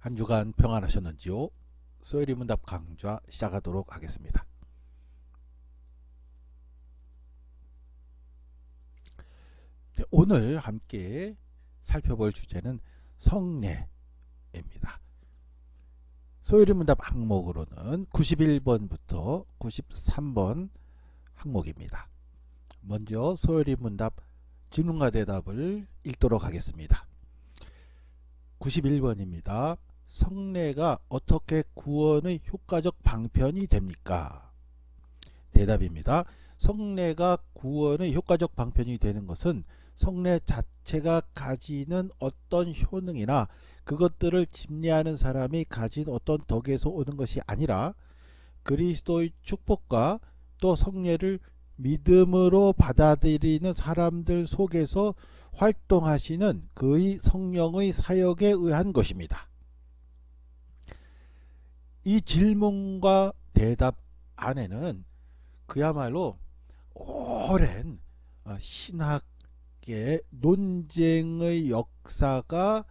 한 주간 평안하셨는지요? 소율이 문답 강좌 시작하도록 하겠습니다. 네, 오늘 함께 살펴볼 주제는 성례입니다. 소율이 문답 항목으로는 91번부터 93번 항목입니다. 먼저 소율이 문답 질문과 대답을 읽도록 하겠습니다. 91번입니다. 성례가 어떻게 구원의 효과적 방편이 됩니까? 대답입니다. 성례가 구원의 효과적 방편이 되는 것은 성례 자체가 가지는 어떤 효능이나 그것들을 집례하는 사람이 가진 어떤 덕에서 오는 것이 아니라 그리스도의 축복과 또 성례를 믿음으로 받아들이는 사람들 속에서 활동하시는 그의 성령의 사역에 의한 것입니다. 이 질문과 대답 안에는 그야말로 오랜 신학의 논쟁의 역사가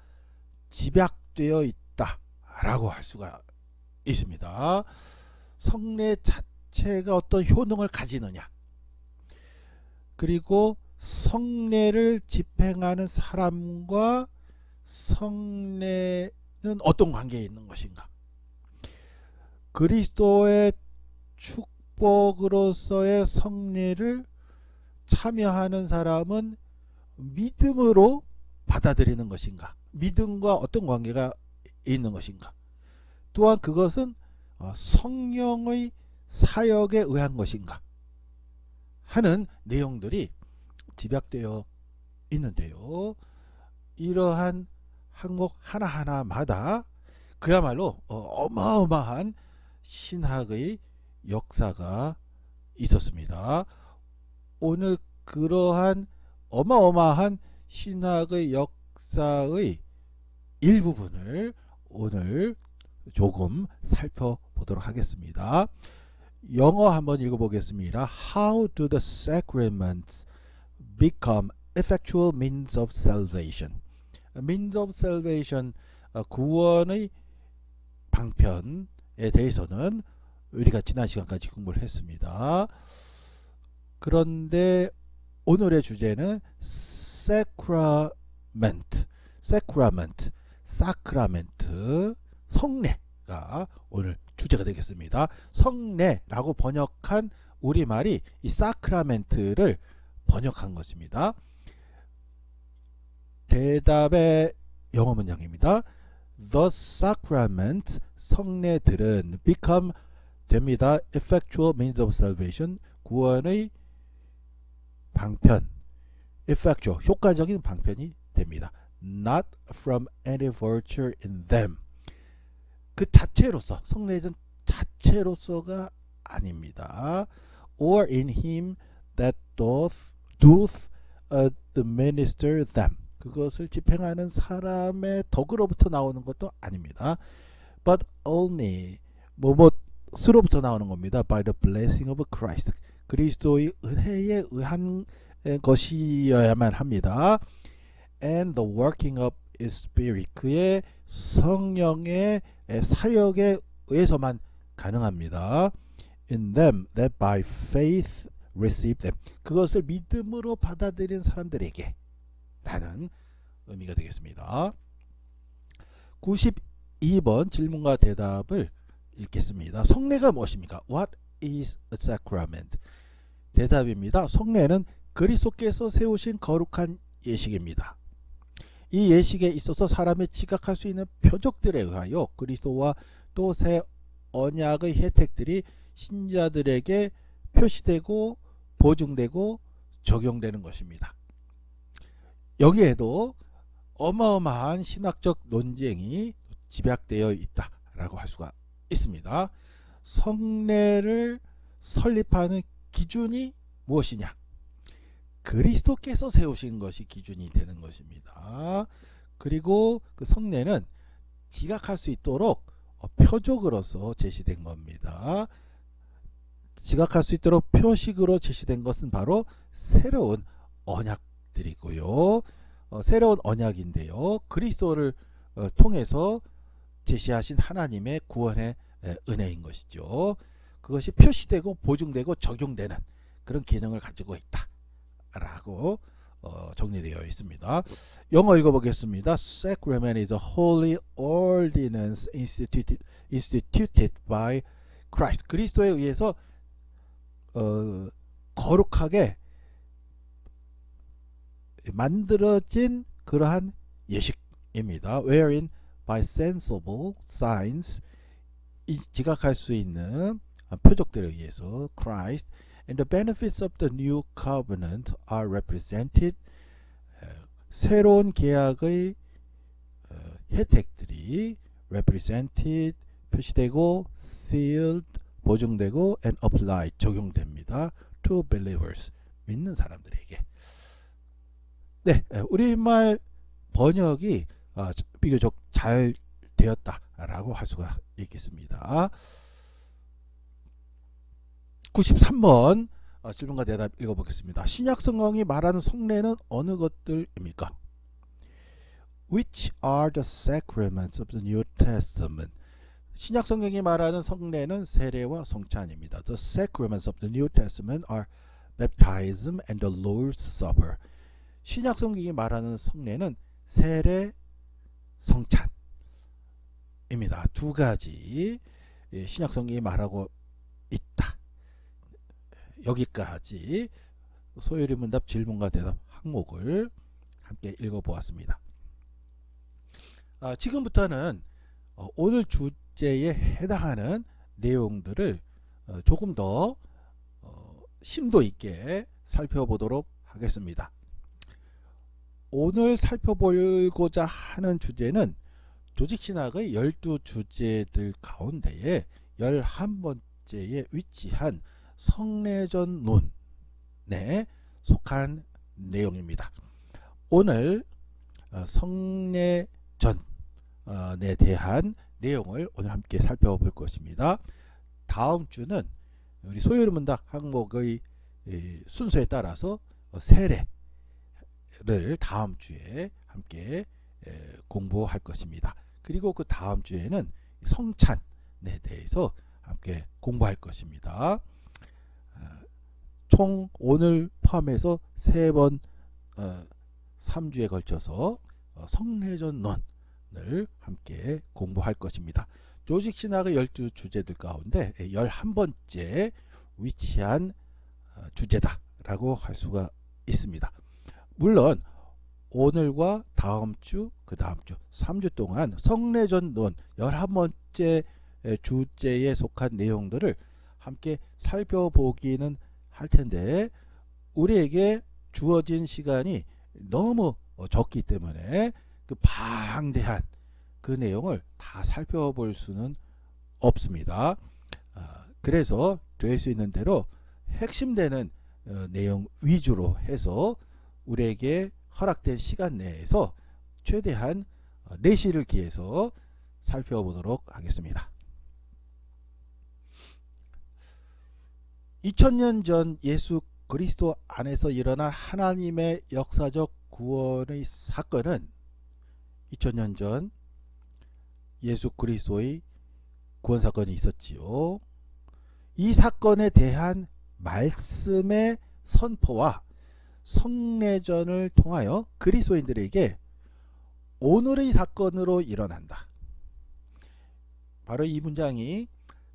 집약되어 있다라고 할 수가 있습니다. 성례 자체가 어떤 효능을 가지느냐, 그리고 성례를 집행하는 사람과 성례는 어떤 관계에 있는 것인가, 그리스도의 축복으로서의 성례를 참여하는 사람은 믿음으로 받아들이는 것인가, 믿음과 어떤 관계가 있는 것인가, 또한 그것은 성령의 사역에 의한 것인가 하는 내용들이 집약되어 있는데요. 이러한 항목 하나하나마다 그야말로 어마어마한 신학의 역사가 있었습니다. 오늘 그러한 어마어마한 신학의 역사의 일부분을 오늘 조금 살펴보도록 하겠습니다. 영어 한번 읽어보겠습니다. How do the sacraments become effectual means of salvation? means of salvation, 구원의 방편에 대해서는 우리가 지난 시간까지 공부를 했습니다. 그런데 오늘의 주제는 sacrament, 성례가 오늘 주제가 되겠습니다. 성례라고 번역한 우리말이 이 사크라멘트를 번역한 것입니다. 대답의 영어 문장입니다. The sacrament, 성례들은 become, 됩니다. effectual means of salvation, 구원의 방편, effectual, 효과적인 방편이 됩니다. Not from any virtue in them, 그 자체로서, 성례전 자체로서가 아닙니다. Or in him that doth administer them, 그것을 집행하는 사람의 덕으로부터 나오는 것도 아닙니다. But only, 뭐뭐스로부터 나오는 겁니다. By the blessing of Christ, 그리스도의 은혜에 의한 것이어야만 합니다. And the working of His Spirit, 그의 성령의 사역에 의해서만 가능합니다. In them that by faith receive them, 그것을 믿음으로 받아들인 사람들에게 라는 의미가 되겠습니다. 92번 질문과 대답을 읽겠습니다. 성례가 무엇입니까? What is a sacrament? 대답입니다. 성례는 그리스도께서 세우신 거룩한 예식입니다. 이 예식에 있어서 사람이 지각할 수 있는 표적들에 의하여 그리스도와 또 새 언약의 혜택들이 신자들에게 표시되고 보증되고 적용되는 것입니다. 여기에도 어마어마한 신학적 논쟁이 집약되어 있다라고 할 수가 있습니다. 성례를 설립하는 기준이 무엇이냐? 그리스도께서 세우신 것이 기준이 되는 것입니다. 그리고 그 성례는 지각할 수 있도록 표적으로서 제시된 겁니다. 지각할 수 있도록 표식으로 제시된 것은 바로 새로운 언약들이고요. 새로운 언약인데요. 그리스도를 통해서 제시하신 하나님의 구원의 은혜인 것이죠. 그것이 표시되고 보증되고 적용되는 그런 기능을 가지고 있다 라고 정리되어 있습니다. 영어 읽어보겠습니다. Sacrament is a holy ordinance instituted by Christ. 그리스도에 의해서 거룩하게 만들어진 그러한 예식입니다. Wherein by sensible signs, 지각할 수 있는 표적들에 의해서 Christ and the benefits of the new covenant are represented. 새로운 계약의 혜택들이 represented, 표시되고, sealed, 보증되고, and applied, 적용됩니다. to believers, 믿는 사람들에게. 네, 우리말 번역이 비교적 잘 되었다라고 할 수가 있겠습니다. 93번 질문과 대답 읽어보겠습니다. 신약 성경이 말하는 성례는 어느 것들입니까? Which are the sacraments of the New Testament? 신약 성경이 말하는 성례는 세례와 성찬입니다. The sacraments of the New Testament are baptism and the Lord's Supper. 신약 성경이 말하는 성례는 세례, 성찬입니다. 두 가지 신약 성경이 말하고 있다. 여기까지 소요리 문답 질문과 대답 항목을 함께 읽어보았습니다. 지금부터는 오늘 주제에 해당하는 내용들을 조금 더 심도 있게 살펴보도록 하겠습니다. 오늘 살펴보고자 하는 주제는 조직신학의 12주제들 가운데에 11번째에 위치한 성례전론에 속한 내용입니다. 오늘 성례전에 대한 내용을 오늘 함께 살펴볼 것입니다. 다음 주는 우리 소요리 문답 항목의 순서에 따라서 세례를 다음 주에 함께 공부할 것입니다. 그리고 그 다음 주에는 성찬에 대해서 함께 공부할 것입니다. 총 오늘 포함해서 3번 3주에 걸쳐서 성례전론을 함께 공부할 것입니다. 조직신학의 12주제들 가운데 11번째 위치한 주제다라고 할 수가 있습니다. 물론 오늘과 다음 주, 그 다음 주 3주 동안 성례전론 11번째 주제에 속한 내용들을 함께 살펴보기는 할 텐데 우리에게 주어진 시간이 너무 적기 때문에 그 방대한 그 내용을 다 살펴볼 수는 없습니다. 그래서 될 수 있는 대로 핵심되는 내용 위주로 해서 우리에게 허락된 시간 내에서 최대한 4시를 기해서 살펴보도록 하겠습니다. 2000년 전 예수 그리스도 안에서 일어난 하나님의 역사적 구원의 사건은 2000년 전 예수 그리스도의 구원 사건이 있었지요. 이 사건에 대한 말씀의 선포와 성례전을 통하여 그리스도인들에게 오늘의 사건으로 일어난다. 바로 이 문장이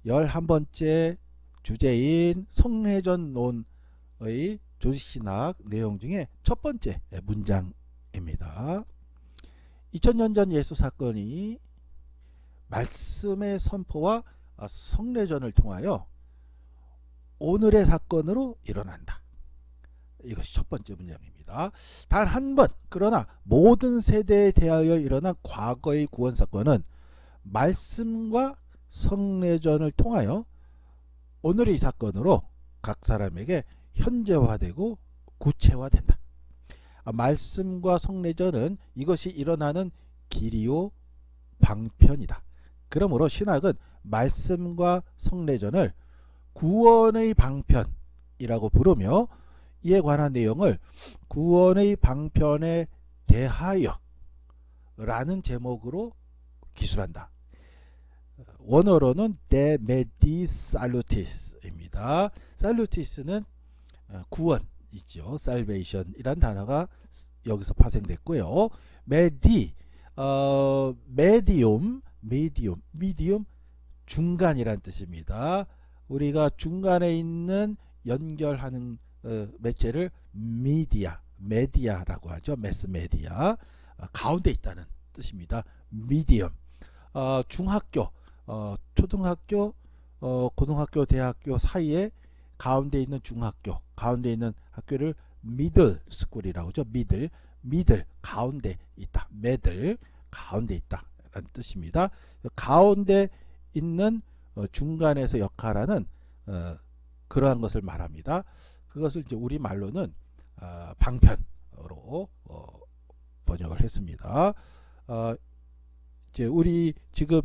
11번째 주제인 성례전론의 조직신학 내용 중에 첫 번째 문장입니다. 2000년 전 예수 사건이 말씀의 선포와 성례전을 통하여 오늘의 사건으로 일어난다. 이것이 첫 번째 문장입니다. 단 한 번, 그러나 모든 세대에 대하여 일어난 과거의 구원 사건은 말씀과 성례전을 통하여 오늘의 사건으로 각 사람에게 현재화되고 구체화된다. 말씀과 성례전은 이것이 일어나는 길이요 방편이다. 그러므로 신학은 말씀과 성례전을 구원의 방편이라고 부르며 이에 관한 내용을 구원의 방편에 대하여 라는 제목으로 기술한다. 원어로는 De Medi Salutis입니다. Salutis는 구원이죠. Salvation이란 단어가 여기서 파생됐고요. Medi, medium 중간이란 뜻입니다. 우리가 중간에 있는 연결하는 매체를 메디아라고 하죠. 매스메디아, 가운데 있다는 뜻입니다. medium, 중학교, 초등학교, 고등학교, 대학교 사이에 가운데 있는 중학교, 가운데 있는 학교를 middle school이라고 하죠. middle 가운데 있다. middle 가운데 있다 라는 뜻입니다. 가운데 있는 중간에서 역할하는 그러한 것을 말합니다. 그것을 이제 우리 말로는 방편으로 번역을 했습니다. 이제 우리 지금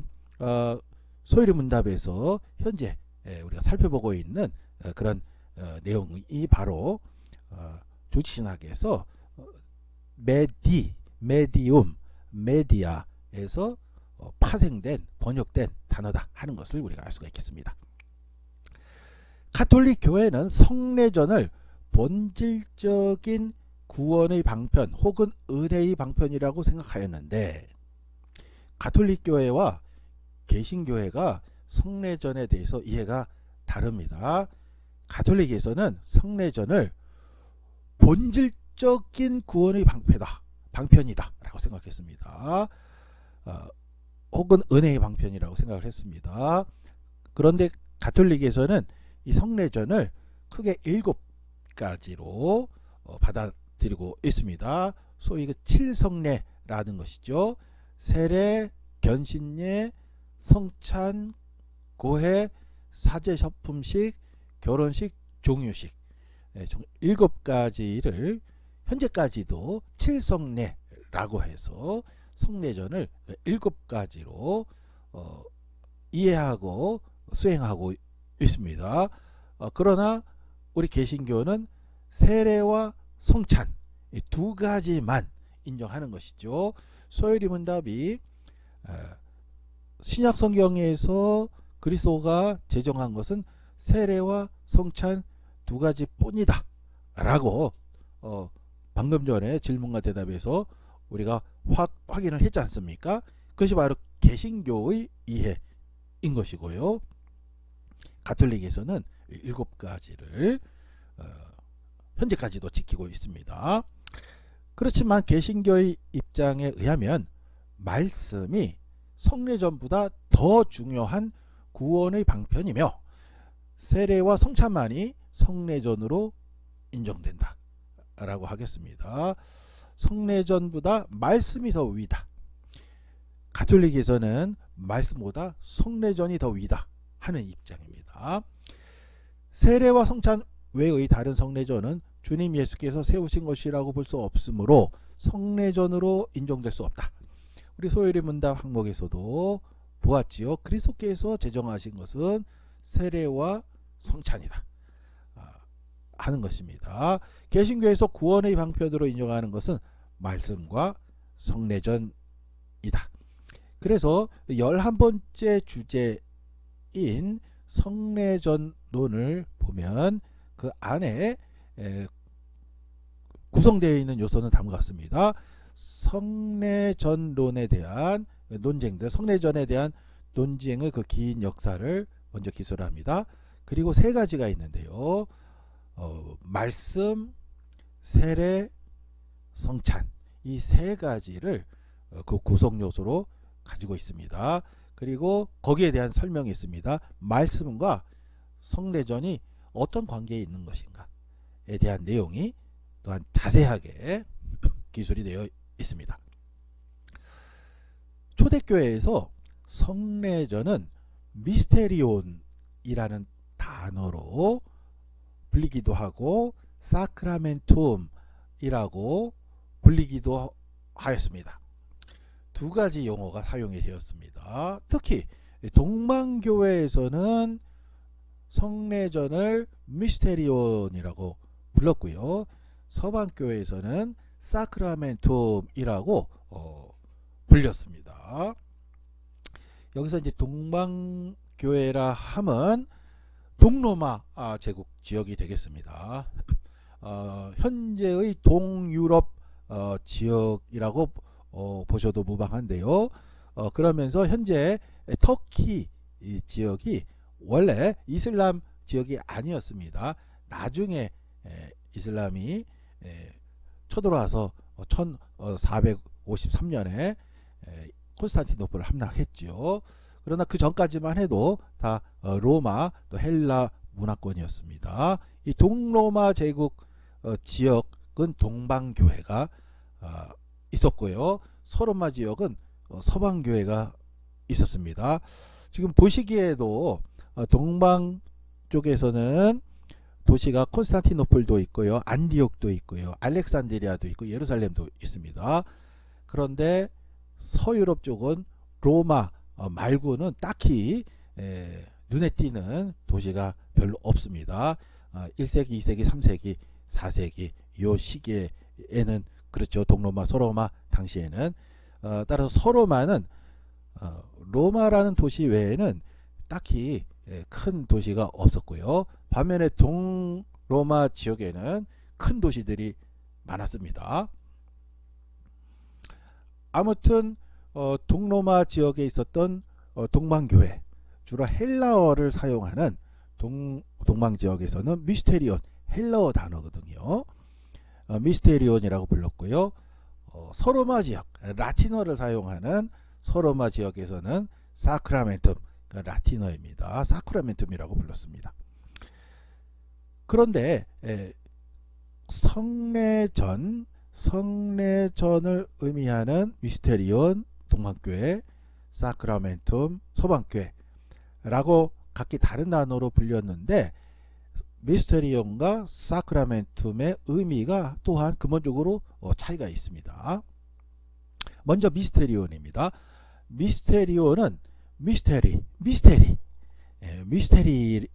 소요리 문답에서 현재 우리가 살펴보고 있는 그런 내용이 바로 조지신학에서 메디움, 메디아에서 파생된 번역된 단어다 하는 것을 우리가 알 수가 있겠습니다. 가톨릭 교회는 성례전을 본질적인 구원의 방편 혹은 은혜의 방편이라고 생각하였는데 가톨릭 교회와 개신교회가 성례전에 대해서 이해가 다릅니다. 가톨릭에서는 성례전을 본질적인 구원의 방편이다 라고 생각했습니다. 혹은 은혜의 방편이라고 생각을 했습니다. 그런데 가톨릭에서는 이 성례전을 크게 7가지로 받아들이고 있습니다. 소위 그 7성례라는 것이죠. 세례, 견신례, 성찬, 고해, 사제접품식, 결혼식, 종유식, 총 7가지를 현재까지도 7성례라고 해서 성례전을 7가지로 이해하고 수행하고 있습니다. 그러나 우리 개신교는 세례와 성찬 이 2가지만 인정하는 것이죠. 소요리 문답이 신약 성경에서 그리스도가 제정한 것은 세례와 성찬 2가지 뿐이다 라고 방금 전에 질문과 대답에서 우리가 확인을 했지 않습니까? 그것이 바로 개신교의 이해인 것이고요. 가톨릭에서는 7가지를 현재까지도 지키고 있습니다. 그렇지만 개신교의 입장에 의하면 말씀이 성례전보다 더 중요한 구원의 방편이며 세례와 성찬만이 성례전으로 인정된다 라고 하겠습니다. 성례전보다 말씀이 더 위다. 가톨릭에서는 말씀보다 성례전이 더 위다 하는 입장입니다. 세례와 성찬 외의 다른 성례전은 주님 예수께서 세우신 것이라고 볼 수 없으므로 성례전으로 인정될 수 없다. 우리 소요리 문답 항목에서도 보았지요. 그리스도께서 제정하신 것은 세례와 성찬이다 하는 것입니다. 개신교에서 구원의 방편으로 인정하는 것은 말씀과 성례전이다. 그래서 11번째 주제인 성례전론을 보면 그 안에 구성되어 있는 요소는 다음과 같습니다. 성례전론에 대한 논쟁들, 성례전에 대한 논쟁의 그 긴 역사를 먼저 기술을 합니다. 그리고 3가지가 있는데요. 말씀, 세례, 성찬 이 3가지를 그 구성 요소로 가지고 있습니다. 그리고 거기에 대한 설명이 있습니다. 말씀과 성례전이 어떤 관계에 있는 것인가에 대한 내용이 또한 자세하게 기술이 되어 있습니다. 초대교회에서 성례전은 미스테리온이라는 단어로 불리기도 하고 사크라멘툼이라고 불리기도 하였습니다. 2가지 용어가 사용이 되었습니다. 특히 동방교회에서는 성례전을 미스테리온이라고 불렀고요. 서방교회에서는 사크라멘툼이라고 불렸습니다. 여기서 이제 동방교회라 함은 동로마 제국 지역이 되겠습니다. 현재의 동유럽 지역이라고 보셔도 무방한데요. 그러면서 현재 터키 지역이 원래 이슬람 지역이 아니었습니다. 나중에 이슬람이 쳐들어와서 1453년에 콘스탄티노플을 함락했지요. 그러나 그 전까지만 해도 다 로마 또 헬라 문화권이었습니다. 이 동로마 제국 지역은 동방교회가 있었고요. 서로마 지역은 서방교회가 있었습니다. 지금 보시기에도 동방 쪽에서는 도시가 콘스탄티노플도 있고요, 안디옥도 있고요, 알렉산드리아도 있고 예루살렘도 있습니다. 그런데 서유럽 쪽은 로마 말고는 딱히 눈에 띄는 도시가 별로 없습니다. 1세기, 2세기, 3세기, 4세기 요 시기에는 그렇죠. 동로마, 서로마 당시에는 따라서 서로마는 로마라는 도시 외에는 딱히 큰 도시가 없었고요. 반면에 동로마 지역에는 큰 도시들이 많았습니다. 아무튼 동로마 지역에 있었던 동방교회, 주로 헬라어를 사용하는 동방 지역에서는 미스테리온, 헬라어 단어거든요. 미스테리온이라고 불렀고요. 서로마 지역, 라틴어를 사용하는 서로마 지역에서는 사크라멘툼, 라틴어입니다. 사크라멘툼이라고 불렀습니다. 그런데 성례전을 의미하는 미스테리온 동방교회, 사크라멘툼 서방교회라고 각기 다른 단어로 불렸는데, 미스테리온과 사크라멘툼의 의미가 또한 근본적으로 차이가 있습니다. 먼저 미스테리온입니다. 미스테리온은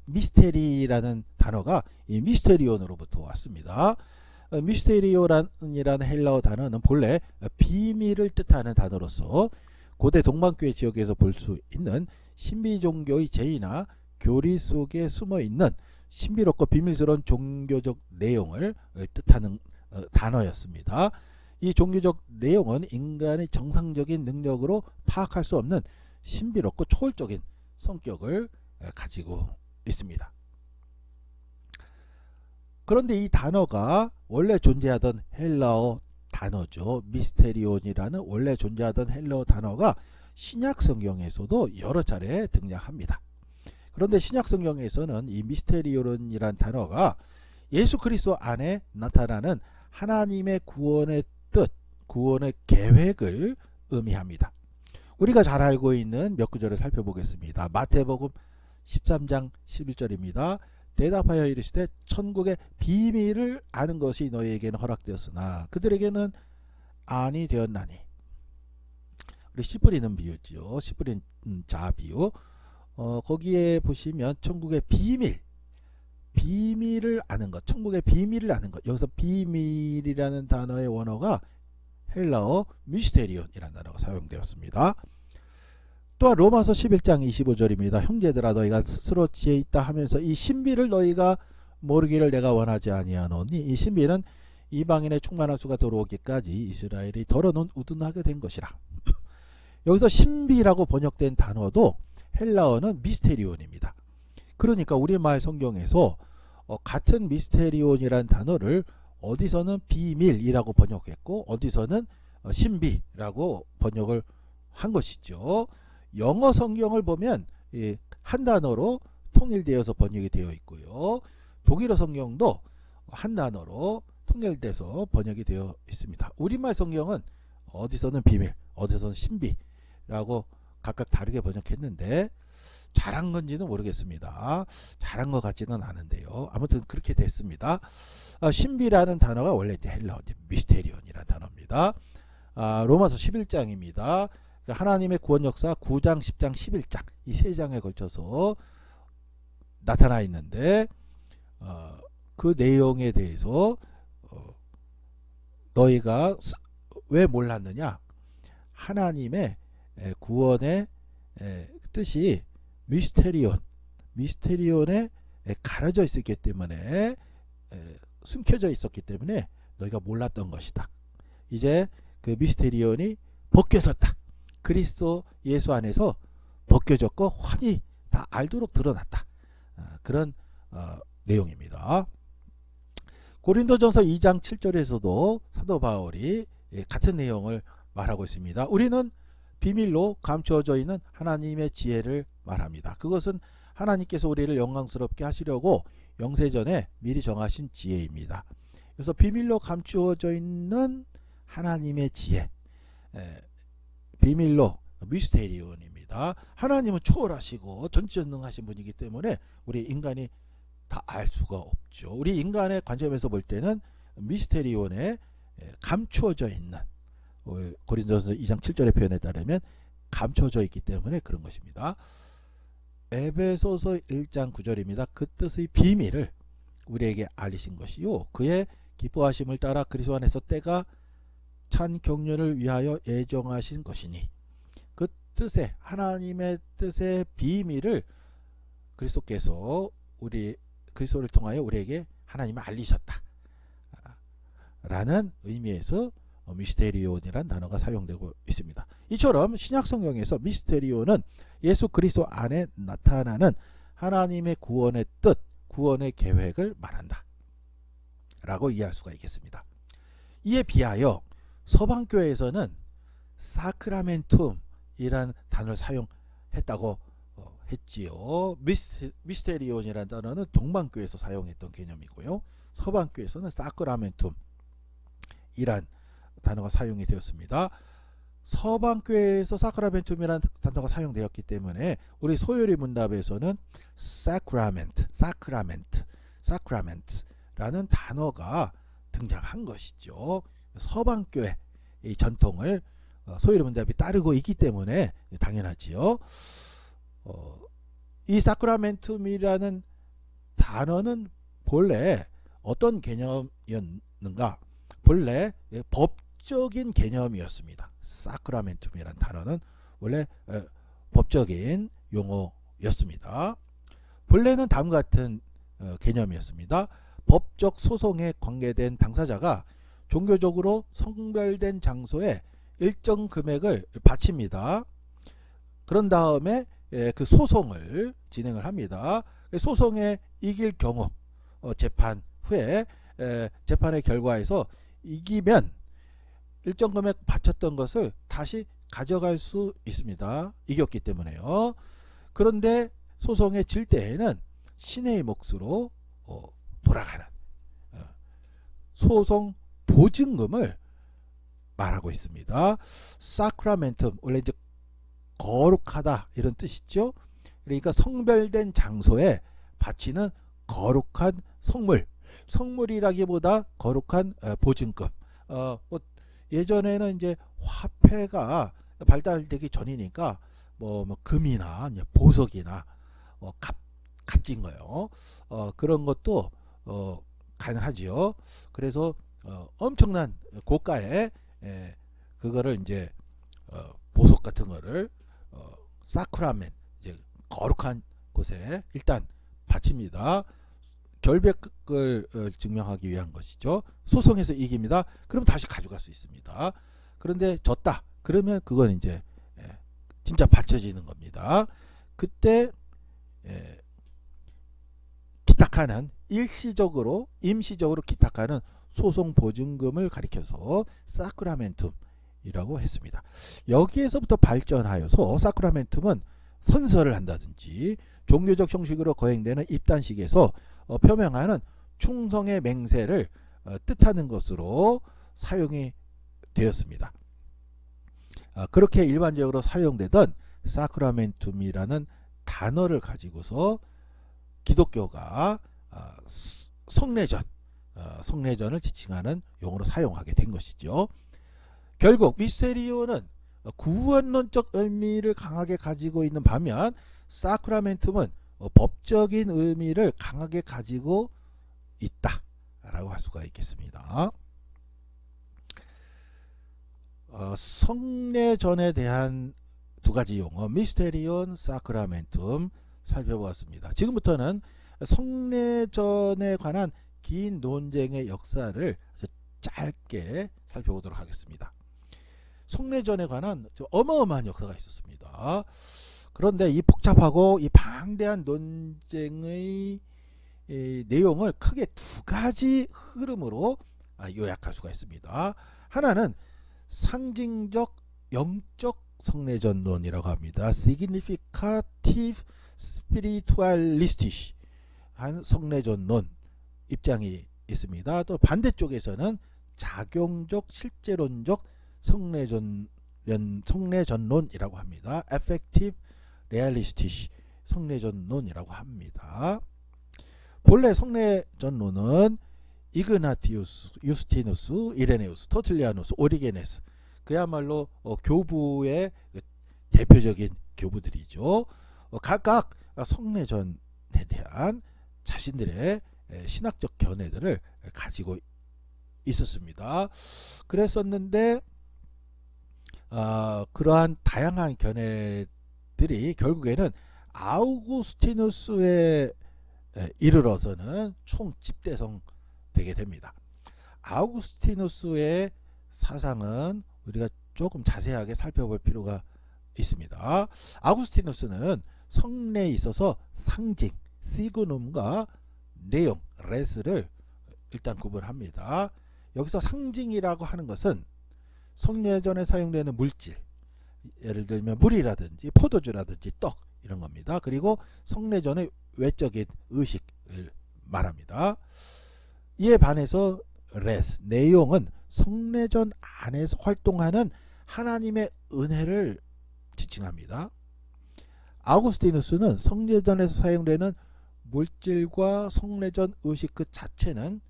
미스테리라는 단어가 이 미스테리온으로부터 왔습니다. 미스테리오라는 헬라어 단어는 본래 비밀을 뜻하는 단어로서 고대 동방교회 지역에서 볼 수 있는 신비 종교의 제의나 교리 속에 숨어 있는 신비롭고 비밀스러운 종교적 내용을 뜻하는 단어였습니다. 이 종교적 내용은 인간의 정상적인 능력으로 파악할 수 없는 신비롭고 초월적인 성격을 가지고 있습니다. 그런데 이 단어가 원래 존재하던 헬라어 단어죠. 미스테리온이라는 원래 존재하던 헬라어 단어가 신약 성경에서도 여러 차례 등장합니다. 그런데 신약 성경에서는 이 미스테리온이라는 단어가 예수 그리스도 안에 나타나는 하나님의 구원의 뜻, 구원의 계획을 의미합니다. 우리가 잘 알고 있는 몇 구절을 살펴보겠습니다. 마태복음 13장 11절입니다. 대답하여 이르시되 천국의 비밀을 아는 것이 너희에게는 허락되었으나 그들에게는 아니 되었나니. 우리 씨 뿌리는 비유지요. 씨 뿌린 자 비유. 거기에 보시면 천국의 비밀을 아는 것, 천국의 비밀을 아는 것. 여기서 비밀이라는 단어의 원어가 헬라어 미스테리온이라는 단어가 사용되었습니다. 또한 로마서 11장 25절입니다. 형제들아 너희가 스스로 지혜 있다 하면서 이 신비를 너희가 모르기를 내가 원하지 아니하노니 이 신비는 이방인의 충만한 수가 들어오기까지 이스라엘이 덜어놓은 우둔하게 된 것이라. 여기서 신비라고 번역된 단어도 헬라어는 미스테리온입니다. 그러니까 우리말 성경에서 같은 미스테리온이란 단어를 어디서는 비밀이라고 번역했고 어디서는 신비라고 번역을 한 것이죠. 영어 성경을 보면 한 단어로 통일되어서 번역이 되어 있고요. 독일어 성경도 한 단어로 통일돼서 번역이 되어 있습니다. 우리말 성경은 어디서는 비밀, 어디서는 신비라고 각각 다르게 번역했는데 잘한 건지는 모르겠습니다. 잘한 것 같지는 않은데요. 아무튼 그렇게 됐습니다. 신비라는 단어가 원래 이제 헬라어 미스테리온이라는 단어입니다. 로마서 11장입니다. 하나님의 구원 역사 9장, 10장, 11장 이 세 장에 걸쳐서 나타나 있는데 그 내용에 대해서 너희가 왜 몰랐느냐? 하나님의 구원의 뜻이 미스테리온에 가려져 있었기 때문에 숨겨져 있었기 때문에 너희가 몰랐던 것이다. 이제 그 미스테리온이 벗겨졌다. 그리스도 예수 안에서 벗겨졌고 환히 다 알도록 드러났다. 그런 내용입니다. 고린도전서 2장 7절에서도 사도 바울이 같은 내용을 말하고 있습니다. 우리는 비밀로 감추어져 있는 하나님의 지혜를 말합니다. 그것은 하나님께서 우리를 영광스럽게 하시려고 영세전에 미리 정하신 지혜입니다. 그래서 비밀로 감추어져 있는 하나님의 지혜, 비밀로 미스테리온입니다. 하나님은 초월하시고 전지전능하신 분이기 때문에 우리 인간이 다 알 수가 없죠. 우리 인간의 관점에서 볼 때는 미스테리온에 감추어져 있는, 고린도전서 2장 7절의 표현에 따르면 감춰져 있기 때문에 그런 것입니다. 에베소서 1장 9절입니다. 그 뜻의 비밀을 우리에게 알리신 것이요 그의 기뻐하심을 따라 그리스도 안에서 때가 찬 경륜을 위하여 예정하신 것이니, 그 뜻의 하나님의 뜻의 비밀을 그리스도께서 그리스도를 통하여 우리에게 하나님을 알리셨다 라는 의미에서 미스테리온이라는 단어가 사용되고 있습니다. 이처럼 신약 성경에서 미스테리온은 예수 그리스도 안에 나타나는 하나님의 구원의 뜻, 구원의 계획을 말한다 라고 이해할 수가 있겠습니다. 이에 비하여 서방교회에서는 사크라멘툼이란 단어를 사용했다고 했지요. 미스테리온이라는 단어는 동방교회에서 사용했던 개념이고요. 서방교회에서는 사크라멘툼이란 단어가 사용이 되었습니다. 서방교회에서 사크라멘툼이라는 단어가 사용되었기 때문에 우리 소요리 문답에서는 사크라멘트라는 단어가 등장한 것이죠. 서방교회의 전통을 소요리 문답이 따르고 있기 때문에 당연하지요. 이 사크라멘툼이라는 단어는 본래 어떤 개념이었는가? 본래 법적인 개념이었습니다. 사크라멘툼이라는 단어는 원래 법적인 용어였습니다. 본래는 다음과 같은 개념이었습니다. 법적 소송에 관계된 당사자가 종교적으로 성별된 장소에 일정 금액을 바칩니다. 그런 다음에 그 소송을 진행을 합니다. 소송에 이길 경우 재판 후에 재판의 결과에서 이기면 일정 금액 바쳤던 것을 다시 가져갈 수 있습니다. 이겼기 때문에요. 그런데 소송에 질 때에는 신의 몫으로 돌아가는 소송 보증금을 말하고 있습니다. 사크라멘tum 원래 이제 거룩하다 이런 뜻이죠. 그러니까 성별된 장소에 바치는 거룩한 성물이라기보다 거룩한 보증금. 뭐 예전에는 이제 화폐가 발달되기 전이니까 뭐 금이나 보석이나 값진 거요. 그런 것도 가능하지요. 그래서 엄청난 고가의 그거를 이제 보석 같은 거를 사크라멘 이제 거룩한 곳에 일단 바칩니다. 결백을 증명하기 위한 것이죠. 소송에서 이깁니다. 그럼 다시 가져갈 수 있습니다. 그런데 졌다. 그러면 그건 이제 진짜 바쳐지는 겁니다. 그때 기탁하는 임시적으로 기탁하는 소송 보증금을 가리켜서 사크라멘툼이라고 했습니다. 여기에서부터 발전하여서 사크라멘툼은 선서를 한다든지 종교적 형식으로 거행되는 입단식에서 표명하는 충성의 맹세를 뜻하는 것으로 사용이 되었습니다. 그렇게 일반적으로 사용되던 사크라멘툼이라는 단어를 가지고서 기독교가 성례전을 지칭하는 용어로 사용하게 된 것이죠. 결국 미스테리오는 구원론적 의미를 강하게 가지고 있는 반면 사크라멘툼은 법적인 의미를 강하게 가지고 있다라고 할 수가 있겠습니다. 성례전에 대한 두 가지 용어 미스테리온 사크라멘툼 살펴보았습니다. 지금부터는 성례전에 관한 긴 논쟁의 역사를 아주 짧게 살펴보도록 하겠습니다. 성례전에 관한 어마어마한 역사가 있었습니다. 그런데 이 복잡하고 이 방대한 논쟁의 내용을 크게 두 가지 흐름으로 요약할 수가 있습니다. 하나는 상징적 영적 성례전론이라고 합니다. Significative Spiritualistic 한 성례전론 입장이 있습니다. 또 반대쪽에서는 작용적 실제론적 성례전론이라고 합니다. Affective Realistic 성례전론이라고 합니다. 본래 성례전론은 이그나티우스, 유스티누스, 이레네우스, 터툴리아누스, 오리게네스 그야말로 교부의 대표적인 교부들이죠. 각각 성례전에 대한 자신들의 신학적 견해들을 가지고 있었습니다. 그랬었는데 그러한 다양한 견해들이 결국에는 아우구스티누스에 이르러서는 총 집대성 되게 됩니다. 아우구스티누스의 사상은 우리가 조금 자세하게 살펴볼 필요가 있습니다. 아우구스티누스는 성례에 있어서 상징, 시그눔과 내용, 레스를 일단 구분합니다. 여기서 상징이라고 하는 것은 성례전에 사용되는 물질, 예를 들면 물이라든지 포도주라든지 떡 이런 겁니다. 그리고 성례전의 외적인 의식을 말합니다. 이에 반해서 레스, 내용은 성례전 안에서 활동하는 하나님의 은혜를 지칭합니다. 아우구스티누스는 성례전에서 사용되는 물질과 성례전 의식 그 자체는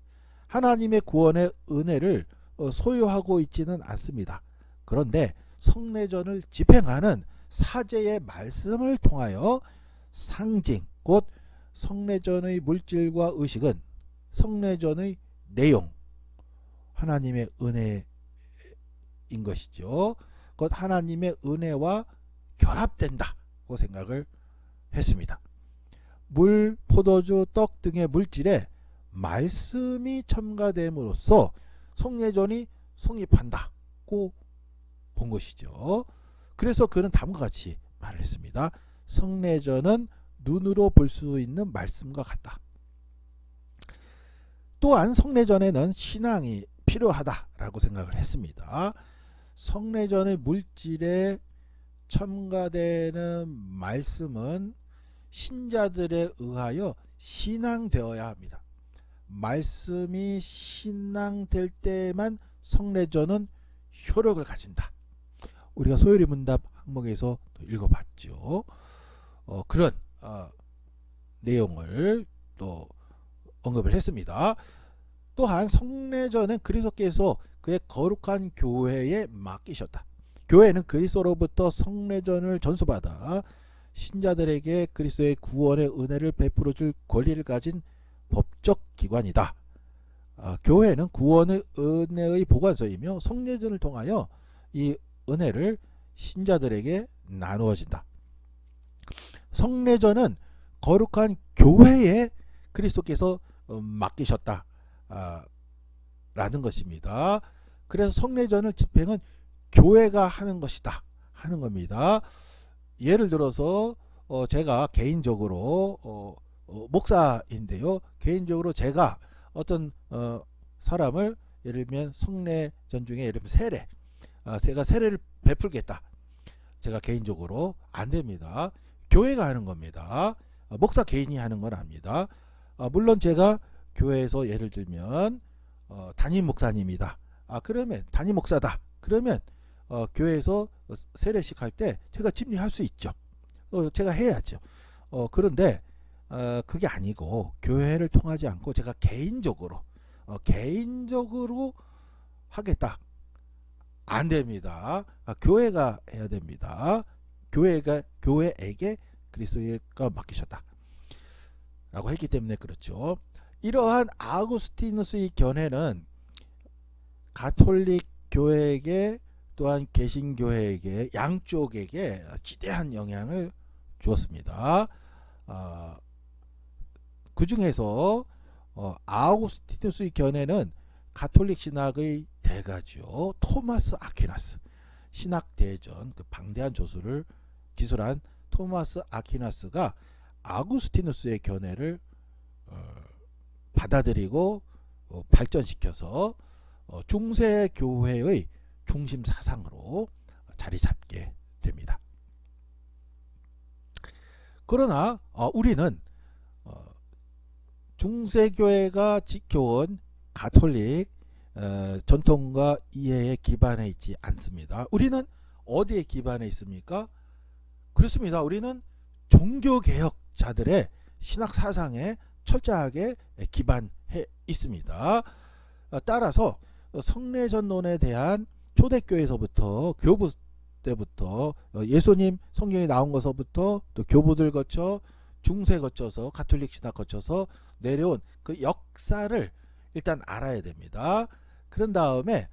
하나님의 구원의 은혜를 소유하고 있지는 않습니다. 그런데 성례전을 집행하는 사제의 말씀을 통하여 상징, 곧 성례전의 물질과 의식은 성례전의 내용, 하나님의 은혜인 것이죠. 곧 하나님의 은혜와 결합된다고 생각을 했습니다. 물, 포도주, 떡 등의 물질에 말씀이 첨가됨으로써 성례전이 성립한다고 본 것이죠. 그래서 그는 다음과 같이 말을 했습니다. 성례전은 눈으로 볼 수 있는 말씀과 같다. 또한 성례전에는 신앙이 필요하다라고 생각을 했습니다. 성례전의 물질에 첨가되는 말씀은 신자들에 의하여 신앙되어야 합니다. 말씀이 신앙될 때만 성례전은 효력을 가진다. 우리가 소요리 문답 항목에서 읽어봤죠. 그런 내용을 또 언급을 했습니다. 또한 성례전은 그리스도께서 그의 거룩한 교회에 맡기셨다. 교회는 그리스도로부터 성례전을 전수받아 신자들에게 그리스도의 구원의 은혜를 베풀어 줄 권리를 가진 법적 기관이다. 교회는 구원의 은혜의 보관소이며 성례전을 통하여 이 은혜를 신자들에게 나누어진다. 성례전은 거룩한 교회에 그리스도께서 맡기셨다 라는 것입니다. 그래서 성례전을 집행은 교회가 하는 것이다 하는 겁니다. 예를 들어서 제가 개인적으로 목사인데요. 개인적으로 제가 어떤 사람을 예를 들면 성례전 중에 예를 들면 세례, 제가 세례를 베풀겠다. 제가 개인적으로 안 됩니다. 교회가 하는 겁니다. 목사 개인이 하는 건 아닙니다. 물론 제가 교회에서 예를 들면 담임 목사님이다. 그러면 담임 목사다. 그러면 교회에서 세례식 할 때 제가 집례할 수 있죠. 제가 해야죠. 그런데 그게 아니고 교회를 통하지 않고 제가 개인적으로 하겠다. 안 됩니다. 교회가 해야 됩니다. 교회에게 그리스도가 맡기셨다. 라고 했기 때문에 그렇죠. 이러한 아우구스티누스의 견해는 가톨릭 교회에게 또한 개신교회에게 양쪽에게 지대한 영향을 주었습니다. 그 중에서 아우구스티누스의 견해는 가톨릭 신학의 대가죠. 토마스 아퀴나스, 신학 대전 그 방대한 조수를 기술한 토마스 아퀴나스가 아구스티누스의 견해를 받아들이고 발전시켜서 중세 교회의 중심 사상으로 자리 잡게 됩니다. 그러나 우리는 중세교회가 지켜온 가톨릭 전통과 이해에 기반해 있지 않습니다. 우리는 어디에 기반해 있습니까? 그렇습니다. 우리는 종교개혁자들의 신학 사상에 철저하게 기반해 있습니다. 따라서 성례전론에 대한 초대교회에서부터 교부 때부터 예수님 성경에 나온 것서부터 또 교부들 거쳐 중세 거쳐서 가톨릭 신학 거쳐서 내려온 그 역사를 일단 알아야 됩니다. 그런 다음에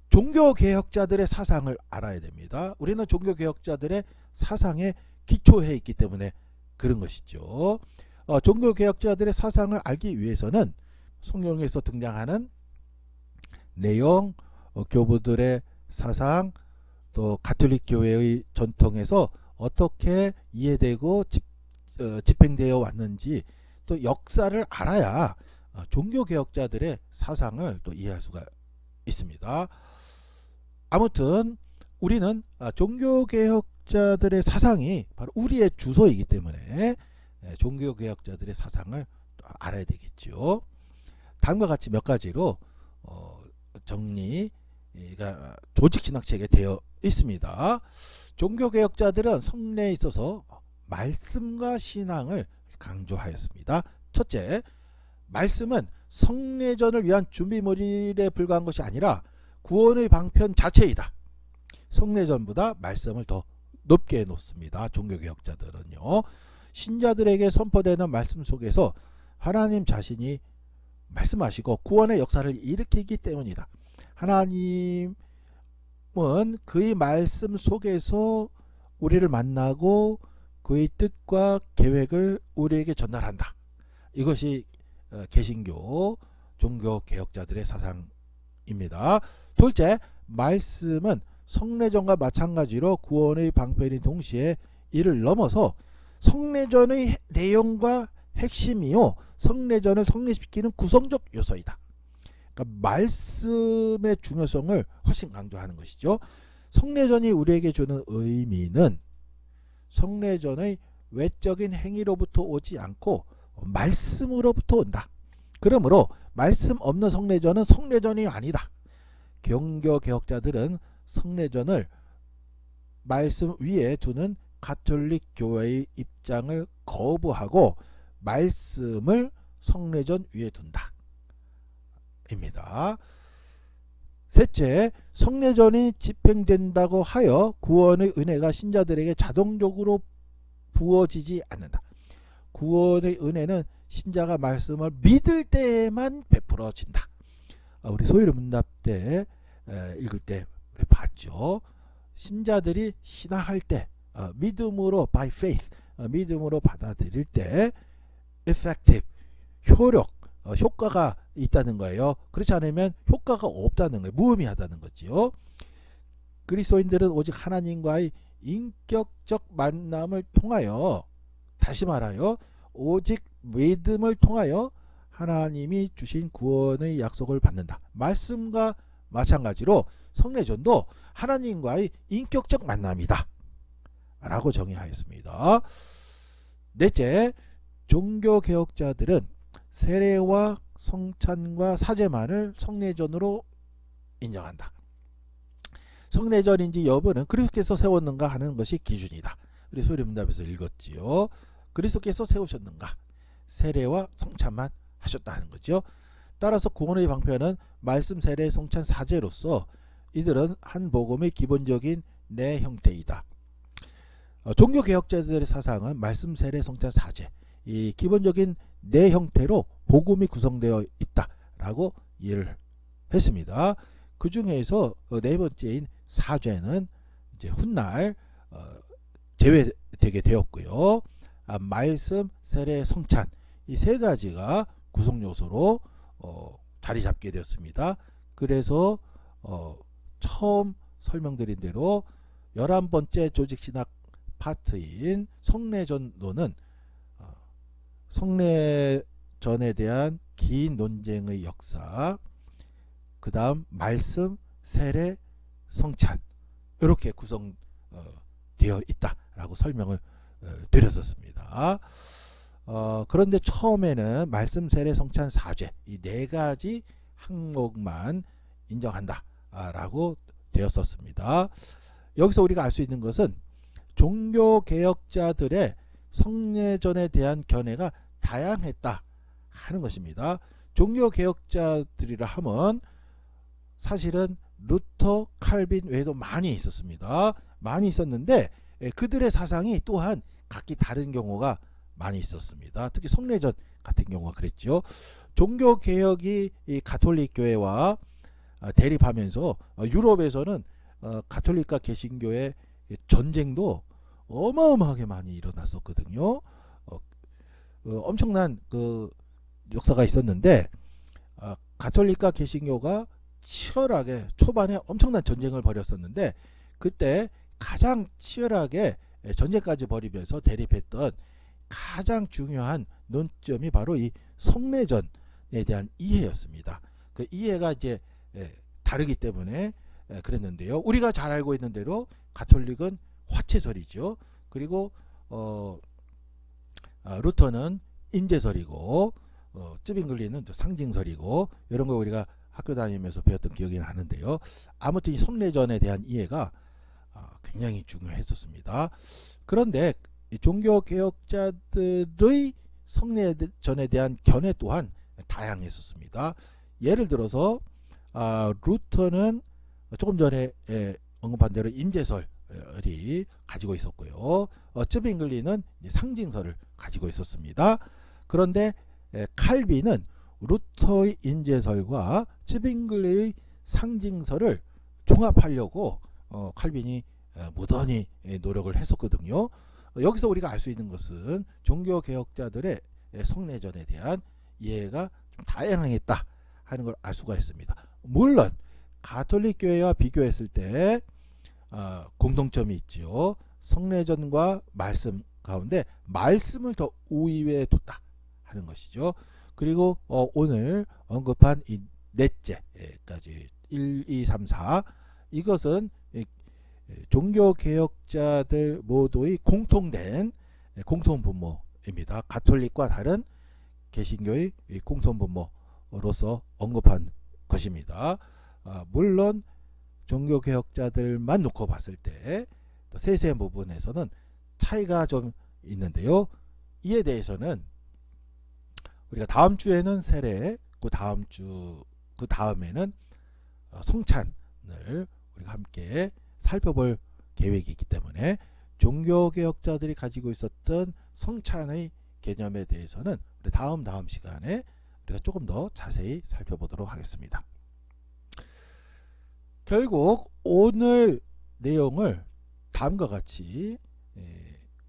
종교개혁자들의 사상을 알아야 됩니다. 우리는 종교개혁자들의 사상에 기초해 있기 때문에 그런 것이죠. 종교개혁자들의 사상을 알기 위해서는 성경에서 등장하는 내용, 교부들의 사상, 또 가톨릭 교회의 전통에서 어떻게 이해되고 집행되어 왔는지 또 역사를 알아야 종교개혁자들의 사상을 또 이해할 수가 있습니다. 아무튼 우리는 종교개혁자들의 사상이 바로 우리의 주소이기 때문에 종교개혁자들의 사상을 또 알아야 되겠죠. 다음과 같이 몇 가지로 정리가 조직신학책에 되어 있습니다. 종교개혁자들은 성례에 있어서 말씀과 신앙을 강조하였습니다. 첫째, 말씀은 성례전을 위한 준비물에 불과한 것이 아니라 구원의 방편 자체이다. 성례전보다 말씀을 더 높게 놓습니다. 종교개혁자들은요. 신자들에게 선포되는 말씀 속에서 하나님 자신이 말씀하시고 구원의 역사를 일으키기 때문이다. 하나님은 그의 말씀 속에서 우리를 만나고 그의 뜻과 계획을 우리에게 전달한다. 이것이 개신교 종교개혁자들의 사상입니다. 둘째, 말씀은 성례전과 마찬가지로 구원의 방편인 동시에 이를 넘어서 성례전의 내용과 핵심이요, 성례전을 성립시키는 구성적 요소이다. 그러니까 말씀의 중요성을 훨씬 강조하는 것이죠. 성례전이 우리에게 주는 의미는 성례전의 외적인 행위로부터 오지 않고 말씀으로부터 온다. 그러므로 말씀 없는 성례전은 성례전이 아니다. 종교개혁자들은 성례전을 말씀 위에 두는 가톨릭 교회의 입장을 거부하고 말씀을 성례전 위에 둔다. 입니다. 셋째, 성례전이 집행된다고 하여 구원의 은혜가 신자들에게 자동적으로 부어지지 않는다. 구원의 은혜는 신자가 말씀을 믿을 때에만 베풀어진다. 우리 소유리 문답 때 읽을 때 우리 봤죠. 신자들이 신앙할 때 믿음으로 by faith 믿음으로 받아들일 때 effective 효과가 있다는 거예요. 그렇지 않으면 효과가 없다는 거예요. 무의미하다는 거지요. 그리스도인들은 오직 하나님과의 인격적 만남을 통하여, 다시 말하여 오직 믿음을 통하여 하나님이 주신 구원의 약속을 받는다. 말씀과 마찬가지로 성례전도 하나님과의 인격적 만남이다 라고 정의하였습니다. 넷째, 종교개혁자들은 세례와 성찬과 사제만을 성례전으로 인정한다. 성례전인지 여부는 그리스도께서 세웠는가 하는 것이 기준이다. 우리 소리문답에서 읽었지요. 그리스도께서 세우셨는가, 세례와 성찬만 하셨다 하는 거죠. 따라서 구원의 방편은 말씀, 세례, 성찬, 사제로서 이들은 한 복음의 기본적인 내 형태이다. 종교개혁자들의 사상은 말씀, 세례, 성찬, 사제 이 기본적인 내 형태로 복음이 구성되어 있다라고 이해를 했습니다. 그 중에서 네 번째인 사죄는 이제 훗날 제외되게 되었고요. 말씀, 세례, 성찬 이 세 가지가 구성 요소로 자리 잡게 되었습니다. 그래서 처음 설명드린 대로 11번째 조직신학 파트인 성례전론은 성례전에 대한 긴 논쟁의 역사, 그 다음 말씀, 세례, 성찬 이렇게 구성되어 있다라고 설명을 드렸었습니다. 그런데 처음에는 말씀, 세례, 성찬, 사죄 이 네 가지 항목만 인정한다 라고 되었었습니다. 여기서 우리가 알 수 있는 것은 종교개혁자들의 성례전에 대한 견해가 다양했다 하는 것입니다. 종교개혁자들이라 하면 사실은 루터, 칼빈 외에도 많이 있었습니다. 많이 있었는데 그들의 사상이 또한 각기 다른 경우가 많이 있었습니다. 특히 성례전 같은 경우가 그랬죠. 종교개혁이 이 가톨릭 교회와 대립하면서 유럽에서는 가톨릭과 개신교의 전쟁도 어마어마하게 많이 일어났었거든요. 엄청난 그 역사가 있었는데 가톨릭과 개신교가 치열하게 초반에 엄청난 전쟁을 벌였었는데 그때 가장 치열하게 전쟁까지 벌이면서 대립했던 가장 중요한 논점이 바로 이 성례전에 대한 이해였습니다. 그 이해가 이제 다르기 때문에 그랬는데요. 우리가 잘 알고 있는 대로 가톨릭은 화채설이죠. 그리고 루터는 인제설이고 쯔빙글리는 상징설이고 이런 거 우리가 학교 다니면서 배웠던 기억이 나는데요. 아무튼 이 성례전에 대한 이해가 굉장히 중요했었습니다. 그런데 종교개혁자들의 성례전에 대한 견해 또한 다양했었습니다. 예를 들어서 루터는 조금 전에 언급한 대로 임재설이 가지고 있었고요. 쯔빙글리는 상징설을 가지고 있었습니다. 그런데 칼빈은 루터의 임재설과 쯔빙글리의 상징설을 종합하려고 칼빈이 무던히 노력을 했었거든요. 여기서 우리가 알 수 있는 것은 종교개혁자들의 성례전에 대한 이해가 좀 다양했다 하는 걸 알 수가 있습니다. 물론 가톨릭 교회와 비교했을 때 공통점이 있죠. 성례전과 말씀 가운데 말씀을 더 우위에 뒀다 하는 것이죠. 그리고 오늘 언급한 이 넷째까지 1, 2, 3, 4 이것은 종교개혁자들 모두의 공통된 공통분모입니다. 가톨릭과 다른 개신교의 공통분모로서 언급한 것입니다. 물론 종교개혁자들만 놓고 봤을 때 세세한 부분에서는 차이가 좀 있는데요. 이에 대해서는 우리가 다음 주에는 세례, 그 다음에는 성찬을 우리가 함께 살펴볼 계획이기 때문에 종교개혁자들이 가지고 있었던 성찬의 개념에 대해서는 우리 다음 시간에 우리가 조금 더 자세히 살펴보도록 하겠습니다. 결국 오늘 내용을 다음과 같이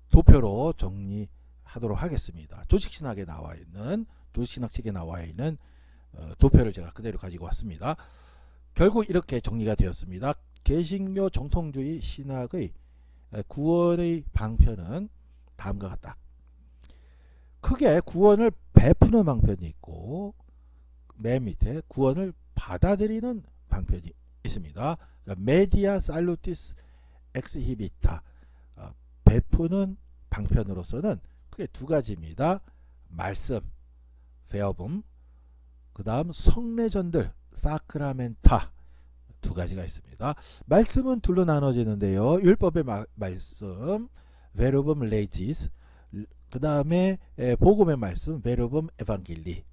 도표로 정리하도록 하겠습니다. 조직신학에 나와 있는 조직신학책에 나와 있는 도표를 제가 그대로 가지고 왔습니다. 결국 이렇게 정리가 되었습니다. 개신교 정통주의 신학의 구원의 방편은 다음과 같다. 크게 구원을 베푸는 방편이 있고 맨 밑에 구원을 받아들이는 방편이 있습니다. 그러니까 메디아 살루티스 엑스히비타 베푸는 방편으로서는 크게 두 가지입니다. 말씀 베어붐 그 다음 성례전들 사크라멘타 두 가지가 있습니다. 말씀은 둘로 나눠지는데요. 율법의 말씀 베르범 레이지스 그 다음에 복음의 말씀 베르범 에반길리.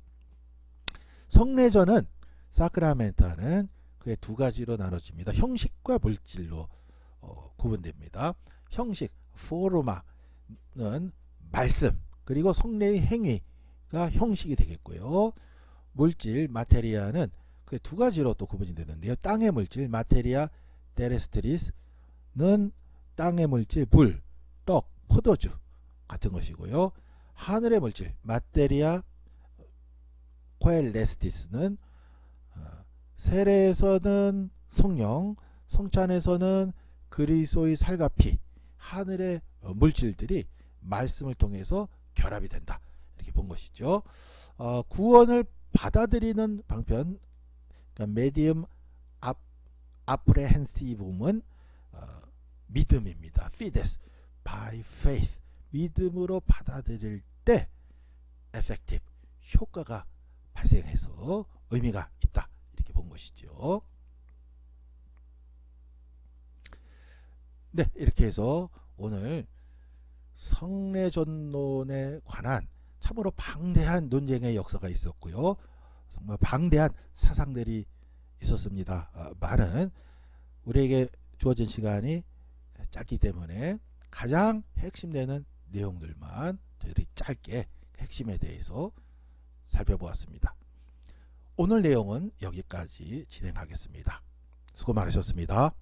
성례전은 사크라멘타는 그의 두 가지로 나눠집니다. 형식과 물질로 구분됩니다. 형식 포르마는 말씀 그리고 성례의 행위가 형식이 되겠고요. 물질 마테리아는 그 두 가지로 또 구분이 되는데요. 땅의 물질 마테리아 테레스트리스는 땅의 물질 물, 떡, 포도주 같은 것이고요. 하늘의 물질 마테리아 코엘레스티스는 세례에서는 성령, 성찬에서는 그리스도의 살과 피, 하늘의 물질들이 말씀을 통해서 결합이 된다. 이렇게 본 것이죠. 구원을 받아들이는 방편, 그러니까 medium apprehensivum은 믿음입니다. fides, by faith, 믿음으로 받아들일 때 effective, 효과가 발생해서 의미가 있다. 이렇게 본 것이죠. 네, 이렇게 해서 오늘 성례전론에 관한 참으로 방대한 논쟁의 역사가 있었고요. 정말 방대한 사상들이 있었습니다. 말은 우리에게 주어진 시간이 짧기 때문에 가장 핵심되는 내용들만 저희들이 짧게 핵심에 대해서 살펴보았습니다. 오늘 내용은 여기까지 진행하겠습니다. 수고 많으셨습니다.